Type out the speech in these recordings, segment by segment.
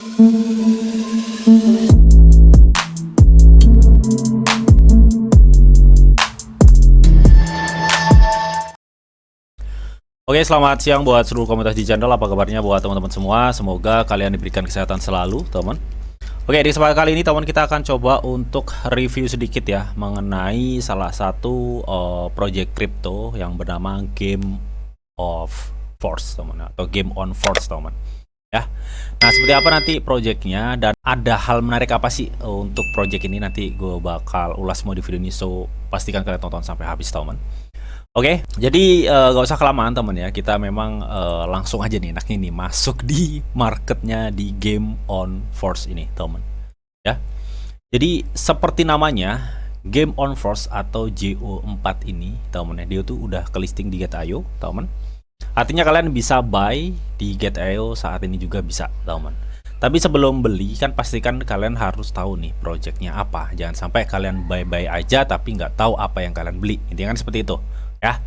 Oke, selamat siang buat seluruh komunitas di channel. Apa kabarnya buat teman-teman semua? Semoga kalian diberikan kesehatan selalu, teman. Oke, di kesempatan kali ini teman kita akan coba untuk review sedikit ya mengenai salah satu project crypto yang bernama Game of Force, teman, atau Game on Force, teman. Ya. Nah, seperti apa nanti projectnya dan ada hal menarik apa sih untuk project ini, nanti gue bakal ulas semua di video ini, so pastikan kalian tonton sampai habis, teman. Oke, jadi gak usah kelamaan temen ya, kita memang langsung aja nih enaknya nih masuk di marketnya di Game on Force ini temen ya. Jadi seperti namanya Game on Force atau GO4 ini temen ya, dia tuh udah ke listing di Gate.io temen. Artinya kalian bisa buy di Gate.io saat ini juga bisa temen. Tapi sebelum beli kan pastikan kalian harus tahu nih projectnya apa. Jangan sampai kalian buy aja tapi nggak tahu apa yang kalian beli. Intinya kan seperti itu ya.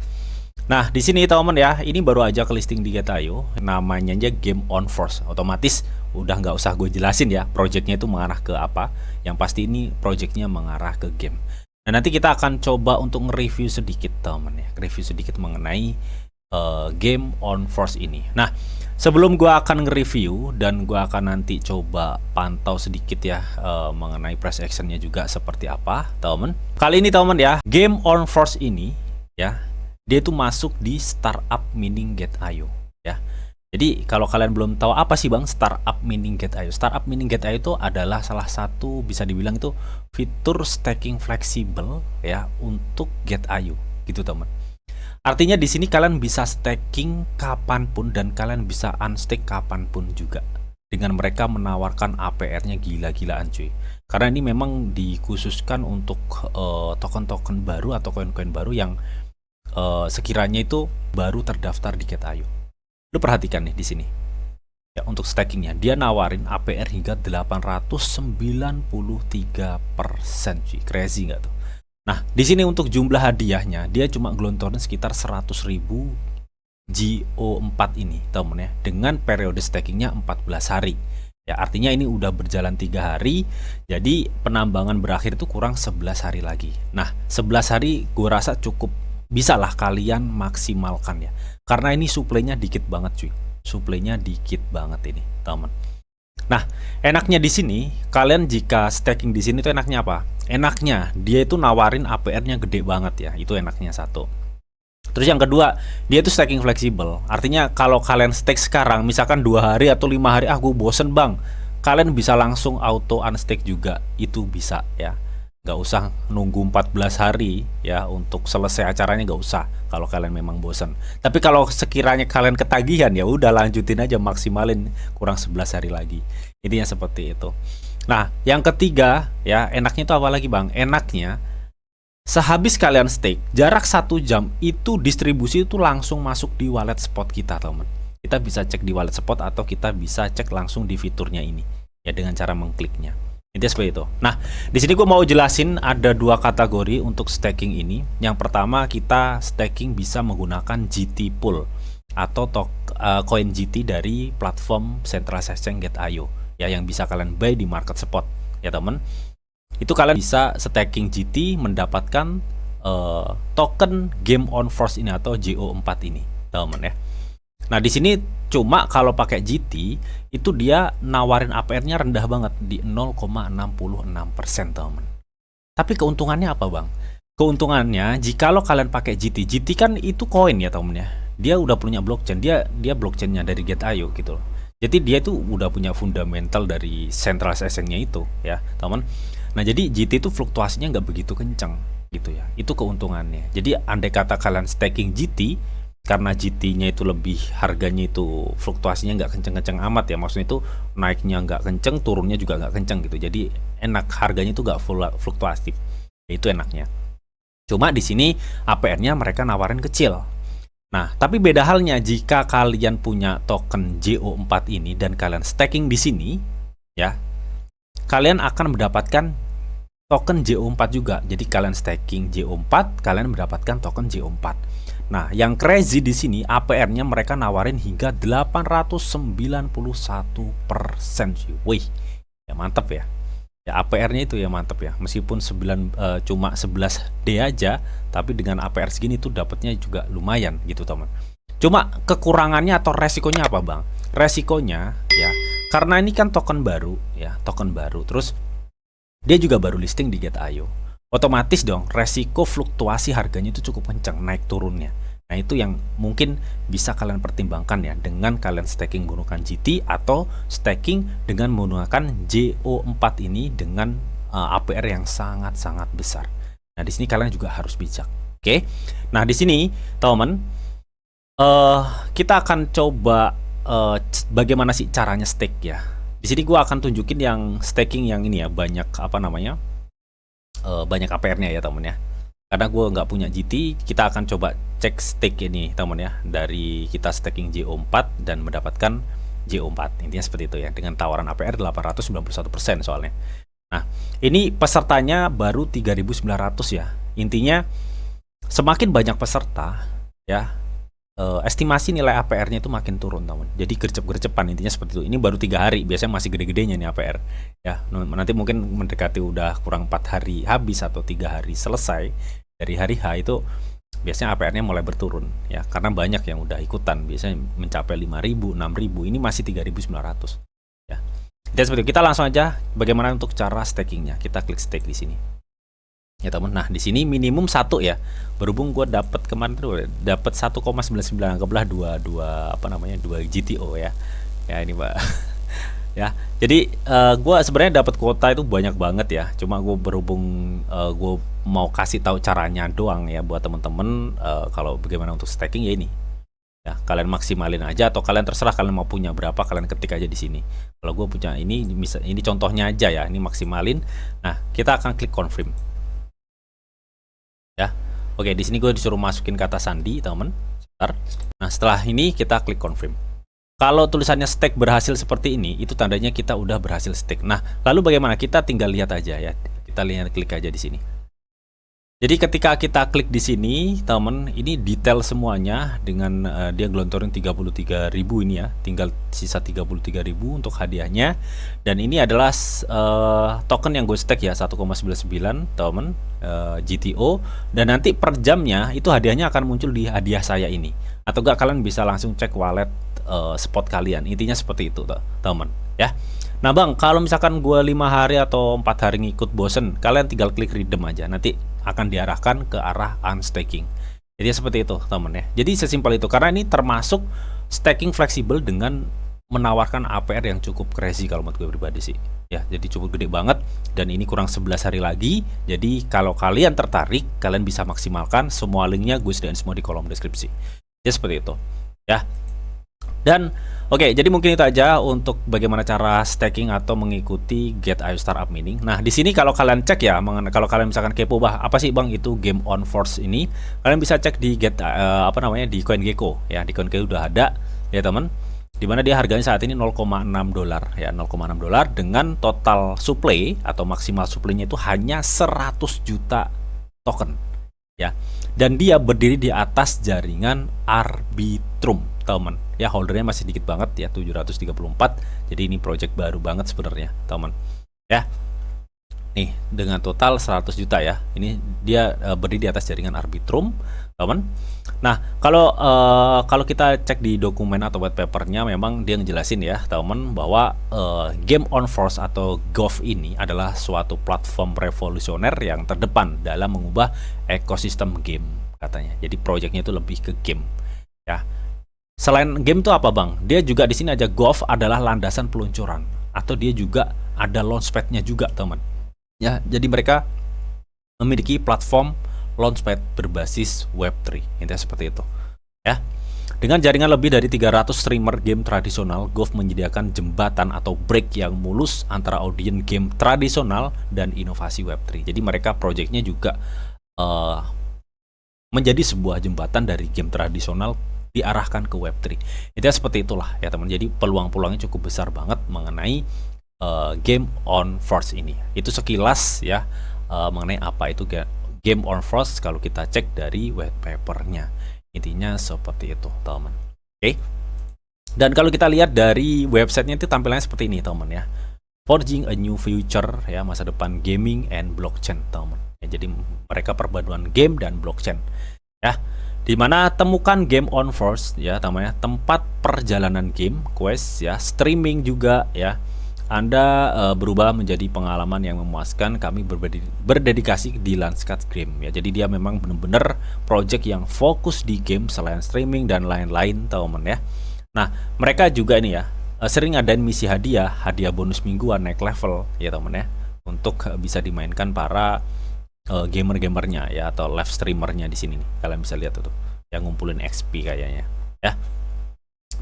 Nah, di sini teman ya, ini baru aja ke listing di Gate.io, namanya aja Game on Force. Otomatis udah nggak usah gue jelasin ya, projectnya itu mengarah ke apa. Yang pasti ini projectnya mengarah ke game. Nah, nanti kita akan coba untuk nge-review sedikit teman ya, review sedikit mengenai Game on Force ini. Nah, sebelum gue akan nge-review dan gue akan nanti coba pantau sedikit ya mengenai price actionnya juga seperti apa teman. Kali ini teman ya, Game on Force ini ya, dia itu masuk di startup mining Gate.io ya. Jadi kalau kalian belum tahu apa sih bang startup mining Gate.io, startup mining Gate.io itu adalah salah satu bisa dibilang itu fitur staking fleksibel ya untuk Gate.io gitu teman. Artinya di sini kalian bisa staking kapanpun dan kalian bisa unstake kapanpun juga. Dengan mereka menawarkan APR-nya gila-gilaan cuy. Karena ini memang dikhususkan untuk token-token baru atau koin-koin baru yang sekiranya itu baru terdaftar di Gate.io. Lu perhatikan nih di sini. Ya, untuk stakingnya dia nawarin APR hingga 893%, cuy. Crazy nggak tuh? Nah, di sini untuk jumlah hadiahnya dia cuma gelontorin sekitar 100.000 GO4 ini, temen ya, dengan periode stakingnya 14 hari. Ya, artinya ini udah berjalan 3 hari, jadi penambangan berakhir itu kurang 11 hari lagi. Nah, 11 hari gue rasa cukup bisa lah kalian maksimalkan ya, karena ini suplainya dikit banget cuy, suplainya dikit banget ini teman. Nah, enaknya di sini kalian jika staking di sini tuh enaknya apa? Enaknya dia itu nawarin APR-nya gede banget ya, itu enaknya satu. Terus yang kedua, dia itu staking fleksibel. Artinya kalau kalian stake sekarang, misalkan 2 hari atau 5 hari, gue bosen bang, kalian bisa langsung auto unstake juga, itu bisa ya. Nggak usah nunggu 14 hari ya untuk selesai acaranya, nggak usah kalau kalian memang bosan. Tapi kalau sekiranya kalian ketagihan ya udah lanjutin aja, maksimalin kurang 11 hari lagi. Intinya seperti itu. Nah, yang ketiga ya, enaknya itu apa lagi bang? Enaknya sehabis kalian stake, jarak 1 jam itu distribusi itu langsung masuk di wallet spot kita teman. Kita bisa cek di wallet spot atau kita bisa cek langsung di fiturnya ini ya dengan cara mengkliknya. Intinya seperti itu. Nah, di sini gue mau jelasin ada 2 kategori untuk staking ini. Yang pertama, kita staking bisa menggunakan GT Pool atau koin GT dari platform centralized exchange Gate.io ya, yang bisa kalian buy di market spot ya temen. Itu kalian bisa staking GT mendapatkan token Game on Force ini atau GO4 ini temen ya. Nah, di sini cuma kalau pakai GT itu dia nawarin APR-nya rendah banget di 0,66%, teman. Tapi keuntungannya apa, Bang? Keuntungannya jikalau kalian pakai GT, GT kan itu koin ya, teman ya. Dia udah punya blockchain, dia blockchainnya dari Gate.io gitu loh. Jadi dia itu udah punya fundamental dari centralized exchange-nya itu ya, teman. Nah, jadi GT itu fluktuasinya nggak begitu kencang gitu ya. Itu keuntungannya. Jadi andai kata kalian staking GT, karena GT-nya itu lebih harganya itu fluktuasinya nggak kenceng-kenceng amat ya, maksudnya itu naiknya nggak kenceng, turunnya juga nggak kenceng gitu, jadi enak, harganya itu nggak fluktuatif, itu enaknya. Cuma di sini APR-nya mereka nawarin kecil. Nah, tapi beda halnya jika kalian punya token GO4 ini dan kalian staking di sini ya, kalian akan mendapatkan token GO4 juga. Jadi kalian staking GO4, kalian mendapatkan token GO4. Nah, yang crazy di sini APR-nya mereka nawarin hingga 891%. Wih, ya mantap ya. Ya APR-nya itu ya mantap ya. Meskipun cuma 11D aja, tapi dengan APR segini tuh dapatnya juga lumayan gitu, teman. Cuma kekurangannya atau resikonya apa, Bang? Resikonya ya, karena ini kan token baru ya, token baru. Terus dia juga baru listing di Get.io. Otomatis dong resiko fluktuasi harganya itu cukup kencang naik turunnya. Nah, itu yang mungkin bisa kalian pertimbangkan ya dengan kalian staking menggunakan GT atau staking dengan menggunakan JO4 ini dengan APR yang sangat-sangat besar. Nah, di sini kalian juga harus bijak. Oke. Nah, di sini teman kita akan coba bagaimana sih caranya stake ya. Di sini gua akan tunjukin yang staking yang ini ya, banyak apa namanya? Banyak APR-nya ya temen ya. Karena gue nggak punya GT, kita akan coba cek stake ini temen ya, dari kita staking JO4 dan mendapatkan JO4. Intinya seperti itu ya, dengan tawaran APR 891% soalnya. Nah, ini pesertanya baru 3.900 ya. Intinya semakin banyak peserta ya, estimasi nilai APR-nya itu makin turun teman. Jadi gercep-gercepan, intinya seperti itu. Ini baru 3 hari, biasanya masih gede-gedenya nih APR ya. Nanti mungkin mendekati udah kurang 4 hari habis atau 3 hari selesai dari hari H itu biasanya APR-nya mulai berturun ya, karena banyak yang udah ikutan, biasanya mencapai 5.000, 6.000, ini masih 3.900 ya. Jadi seperti itu. Kita langsung aja bagaimana untuk cara stakingnya. Kita klik stake di sini. Ya teman, nah di sini minimum 1 ya. Berhubung gue dapat kemarin tuh dapat 1,99, anggaplah 2 apa namanya 2 GTO ya. Ya ini Pak. Ya. Jadi gue sebenarnya dapat kuota itu banyak banget ya. Cuma gue berhubung gue mau kasih tahu caranya doang ya buat temen-temen kalau bagaimana untuk staking ya ini. Ya, kalian maksimalin aja atau kalian terserah kalian mau punya berapa, kalian ketik aja di sini. Kalau gue punya ini contohnya aja ya, ini maksimalin. Nah, kita akan klik confirm. Ya, oke, di sini gue disuruh masukin kata sandi teman. Nah, setelah ini kita klik confirm. Kalau tulisannya stake berhasil seperti ini, itu tandanya kita udah berhasil stake. Nah, lalu bagaimana? Kita tinggal lihat aja ya. Kita lihat, klik aja di sini. Jadi ketika kita klik di sini, teman, ini detail semuanya dengan dia gelontorin 33.000 ini ya. Tinggal sisa 33.000 untuk hadiahnya. Dan ini adalah token yang gue stake ya, 1,99 teman, GTO. Dan nanti per jamnya itu hadiahnya akan muncul di hadiah saya ini. Atau enggak kalian bisa langsung cek wallet spot kalian. Intinya seperti itu teman ya. Nah bang, kalau misalkan gue 5 hari atau 4 hari ngikut bosen, kalian tinggal klik redeem aja, nanti akan diarahkan ke arah unstaking. Jadi seperti itu temen ya. Jadi sesimpel itu, karena ini termasuk staking fleksibel dengan menawarkan APR yang cukup crazy kalau menurut gue pribadi sih. Ya, jadi cukup gede banget dan ini kurang 11 hari lagi. Jadi kalau kalian tertarik, kalian bisa maksimalkan. Semua linknya gue sediain semua di kolom deskripsi. Jadi seperti itu ya. Dan oke, jadi mungkin itu aja untuk bagaimana cara staking atau mengikuti Get.io Startup Mining. Nah, di sini kalau kalian cek ya, kalau kalian misalkan kepo, apa sih bang itu Game on Force ini, kalian bisa cek di apa namanya di CoinGecko ya. Di CoinGecko udah ada ya teman. Dimana dia harganya saat ini 0,6 dolar ya, 0,6 dolar dengan total supply atau maksimal supply-nya itu hanya 100 juta token ya. Dan dia berdiri di atas jaringan Arbitrum teman ya, holdernya masih dikit banget ya, 734. Jadi ini project baru banget sebenarnya teman ya. Nih dengan total 100 juta ya, ini dia berdiri di atas jaringan Arbitrum teman. Nah kalau kita cek di dokumen atau white papernya, memang dia ngejelasin ya teman bahwa Game on Force atau GOF ini adalah suatu platform revolusioner yang terdepan dalam mengubah ekosistem game katanya. Jadi projectnya itu lebih ke game ya. Selain game itu apa bang? Dia juga di sini aja GOF adalah landasan peluncuran, atau dia juga ada launchpad-nya juga teman. Ya, jadi mereka memiliki platform launchpad berbasis Web3. Intinya seperti itu. Ya. Dengan jaringan lebih dari 300 streamer game tradisional, GOF menyediakan jembatan atau break yang mulus antara audiens game tradisional dan inovasi Web3. Jadi mereka projectnya juga menjadi sebuah jembatan dari game tradisional diarahkan ke Web3. Intinya seperti itulah ya teman. Jadi peluang-peluangnya cukup besar banget mengenai Game on Force ini. Itu sekilas ya mengenai apa itu Game on Force kalau kita cek dari white papernya. Intinya seperti itu, teman. Oke. Dan kalau kita lihat dari websitenya itu tampilannya seperti ini, teman ya. Forging a new future, ya, masa depan gaming and blockchain, teman. Ya, jadi mereka perpaduan game dan blockchain, ya. Dimana temukan game on Force, ya, namanya tempat perjalanan game, quest, ya, streaming juga, ya. Anda berubah menjadi pengalaman yang memuaskan. Kami berdedikasi di landscape game, ya. Jadi dia memang benar-benar project yang fokus di game selain streaming dan lain-lain, teman ya. Nah, mereka juga ini ya sering ngadain misi hadiah bonus mingguan naik level, ya teman ya, untuk bisa dimainkan para gamer-gamernya, ya, atau live streamernya di sini nih. Kalian bisa lihat tuh yang ngumpulin XP kayaknya, ya.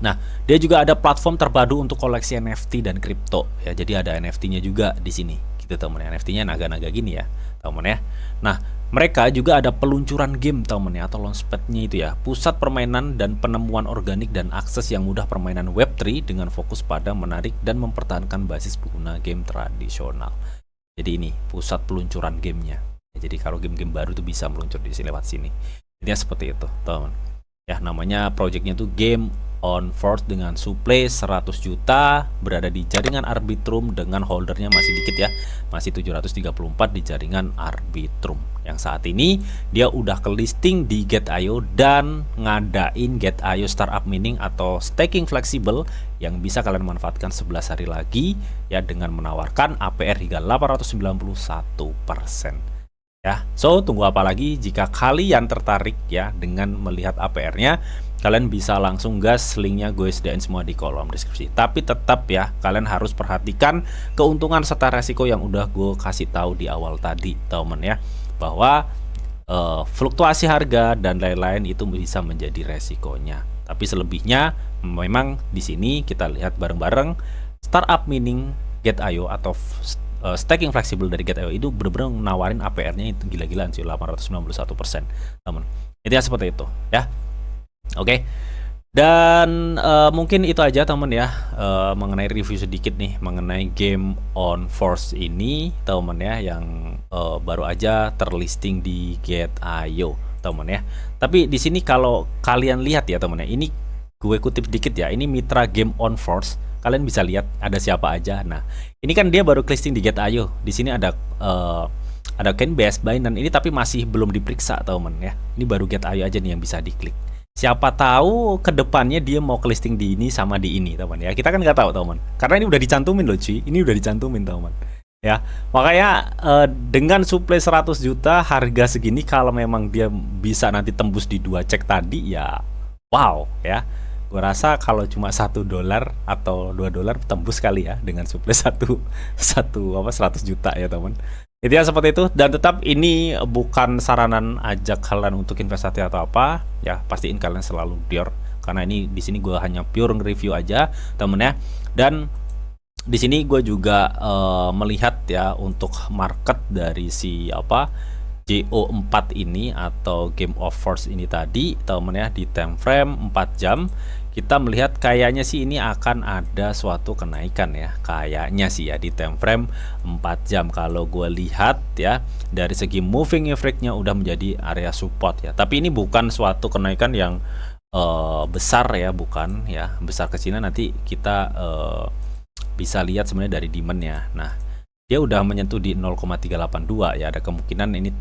Nah, dia juga ada platform terpadu untuk koleksi NFT dan kripto, ya. Jadi ada NFT-nya juga di sini, gitu teman. NFT-nya naga-naga gini ya, teman ya. Nah, mereka juga ada peluncuran game, teman ya, atau launchpad-nya itu ya, pusat permainan dan penemuan organik dan akses yang mudah permainan Web3 dengan fokus pada menarik dan mempertahankan basis pengguna game tradisional. Jadi ini pusat peluncuran gamenya. Jadi kalau game-game baru tuh bisa meluncur di sini lewat sini. Intinya seperti itu, teman. Ya, namanya projectnya tuh Game on Force dengan supply 100 juta, berada di jaringan Arbitrum dengan holdernya masih dikit ya, masih 734 di jaringan Arbitrum. Yang saat ini dia udah ke listing di Get.io dan ngadain Get.io Startup Mining atau staking fleksibel yang bisa kalian manfaatkan 11 hari lagi, ya, dengan menawarkan APR hingga 891%. Ya, so tunggu apa lagi? Jika kalian tertarik ya dengan melihat APR-nya, kalian bisa langsung gas, linknya gue sediain semua di kolom deskripsi. Tapi tetap ya, kalian harus perhatikan keuntungan serta resiko yang udah gue kasih tahu di awal tadi, teman ya, bahwa fluktuasi harga dan lain-lain itu bisa menjadi resikonya. Tapi selebihnya memang di sini kita lihat bareng-bareng Startup Mining Get.io atau staking fleksibel dari Get.io itu benar-benar nawarin APR-nya itu gila-gilaan sih, 891%, teman. Intinya seperti itu ya. Oke. Dan mungkin itu aja teman ya, mengenai review sedikit nih mengenai Game on Force ini, teman ya, yang baru aja terlisting di Get.io, teman ya. Tapi di sini kalau kalian lihat ya teman ya, ini gue kutip dikit ya, ini mitra Game on Force. Kalian bisa lihat ada siapa aja. Nah, ini kan dia baru listing di Get.io. Di sini ada Coinbase, Binance ini, tapi masih belum diperiksa, teman ya. Ini baru Get.io aja nih yang bisa diklik. Siapa tahu kedepannya dia mau listing di ini sama di ini, teman ya. Kita kan nggak tahu, teman. Karena ini udah dicantumin loh, cuy. Ini udah dicantumin, teman. Ya, makanya dengan supply 100 juta harga segini, kalau memang dia bisa nanti tembus di 2 cek tadi, ya wow ya. Gue rasa kalau cuma $1 atau $2 tembus kali ya dengan supply 100 juta ya teman. Intinya seperti itu. Dan tetap ini bukan saranan ajak kalian untuk investasi atau apa ya, pastiin kalian selalu biar, karena ini di sini gue hanya pure review aja temen ya. Dan di sini gue juga melihat ya untuk market dari si JO4 ini atau Game of Force ini tadi, temen ya, di time frame 4 jam kita melihat kayaknya sih ini akan ada suatu kenaikan ya, kayaknya sih ya, di time frame 4 jam. Kalau gue lihat ya dari segi moving average-nya udah menjadi area support ya, tapi ini bukan suatu kenaikan yang besar ya, bukan ya, besar kecilnya nanti kita bisa lihat sebenarnya dari demand-nya. Nah, dia udah menyentuh di 0,382 ya, ada kemungkinan ini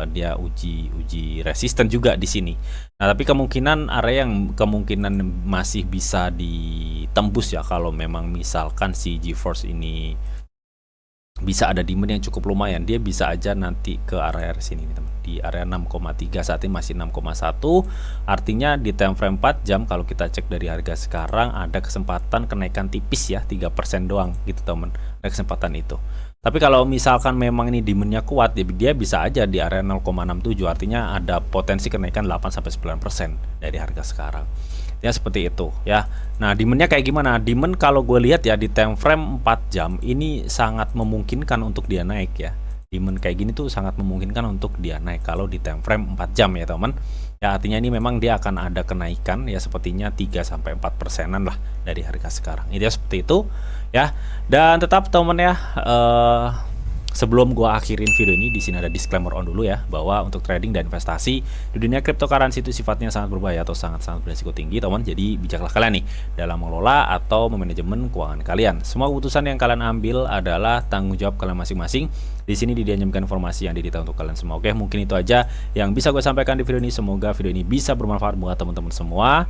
dia uji resisten juga di sini. Nah, tapi kemungkinan area yang kemungkinan masih bisa ditembus ya, kalau memang misalkan si GeForce ini bisa ada demand yang cukup lumayan, dia bisa aja nanti ke area sini nih, teman. Di area 6,3, saat ini masih 6,1. Artinya di time frame 4 jam kalau kita cek dari harga sekarang ada kesempatan kenaikan tipis ya, 3% doang gitu, teman. Ada kesempatan itu. Tapi kalau misalkan memang ini demand-nya kuat, dia bisa aja di area 0,67, artinya ada potensi kenaikan 8-9% dari harga sekarang. Ya seperti itu ya. Nah, demand-nya kayak gimana? Demand kalau gue lihat ya di time frame 4 jam ini sangat memungkinkan untuk dia naik ya. Demand kayak gini tuh sangat memungkinkan untuk dia naik kalau di time frame 4 jam ya, teman. Ya, artinya ini memang dia akan ada kenaikan ya, sepertinya 3-4%-an lah dari harga sekarang. Ini seperti itu ya. Dan tetap teman ya, sebelum gua akhirin video ini, di sini ada disclaimer on dulu ya, bahwa untuk trading dan investasi di dunia cryptocurrency itu sifatnya sangat berbahaya atau sangat-sangat berisiko tinggi, teman. Jadi bijaklah kalian nih dalam mengelola atau memanajemen keuangan kalian. Semua keputusan yang kalian ambil adalah tanggung jawab kalian masing-masing. Di sini dianjurkan informasi yang didetail untuk kalian semua. Oke, mungkin itu aja yang bisa gue sampaikan di video ini. Semoga video ini bisa bermanfaat buat teman-teman semua.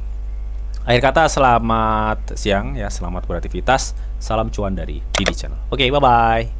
Akhir kata, selamat siang ya, selamat beraktivitas. Salam cuan dari Didi Channel. Oke, bye-bye.